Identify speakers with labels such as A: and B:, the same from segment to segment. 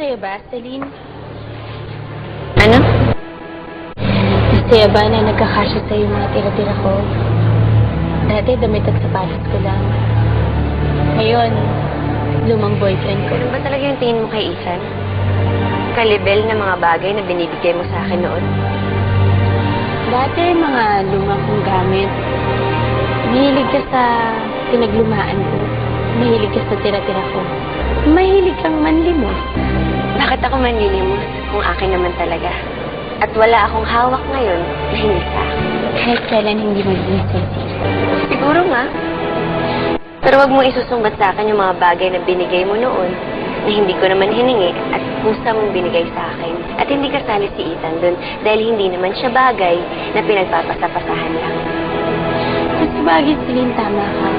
A: Masaya ba, Celine?
B: Ano?
A: Masaya ba na nagkakasya sa'yo yung mga tira-tira ko? Dati damit at sapatos ko lang. Ngayon, lumang boyfriend ko.
B: Ano ba talaga yung tingin mo kay Ethan? Kalibel na mga bagay na binibigay mo sa akin noon?
A: Dati, mga lumang kong gamit. Mahilig ka sa pinaglumaan ko. Mahilig ka sa tira-tira ko. Mahilig kang manlimos.
B: Bakit ako manlilimos kung akin naman talaga? At wala akong hawak ngayon na hindi sa akin.
A: Kahit kailan hindi magiging sa'yo.
B: Siguro nga. Pero wag mo isusumbat sa akin yung mga bagay na binigay mo noon na hindi ko naman hiningi at kusa mong binigay sa akin. At hindi kasali si Ethan doon dahil hindi naman siya bagay na pinagpapasapasahan lang.
A: Kasi bagay, Celine, tama ka.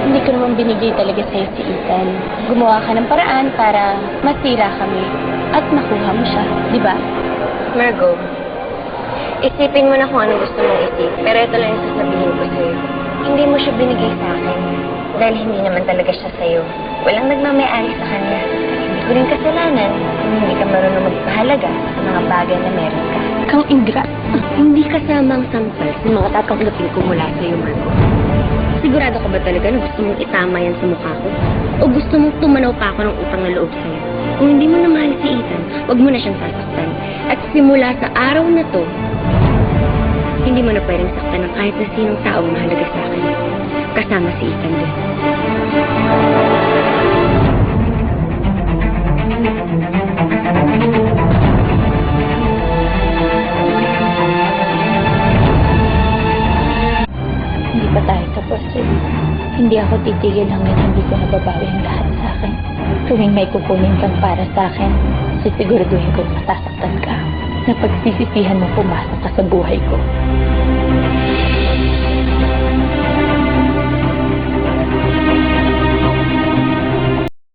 A: Hindi ko naman binigay talaga sa'yo si Ethan. Gumawa ka ng paraan para masira kami at makuha mo siya, di ba?
B: Margo, isipin mo na kung ano gusto mong isip. Pero ito lang yung sasabihin ko sa'yo. Hindi mo siya binigay sa akin dahil hindi naman talaga siya sa'yo. Walang nagmamayari sa kanya. Hindi ko rin kasalanan kung hindi ka marunong magpahalaga sa mga bagay na meron ka.
A: Kang ingrate.
B: Hindi kasama ang sampal sa mga tatanggapin ko mula sa'yo, Margo. Sigurado ka ba talaga na gusto mong itama yan sa mukha ko? O gusto mong tumanaw pa ako ng utang na loob sa'yo? Kung hindi mo na mahal si Ethan, wag mo na siyang sasaktan. At simula sa araw na to, hindi mo na pwedeng saktan ng kahit na sinong taong mahalaga sa akin. Kasama si Ethan din.
A: Hindi pa tayo tapos, Celine. Hindi ako titigil hanggang hindi ko nababawi ang lahat sa akin. Tuwing may kukunin kang para sa akin, sisiguraduhin kong masasaktan ka na pagsisisihan mo pumasok ka sa buhay ko.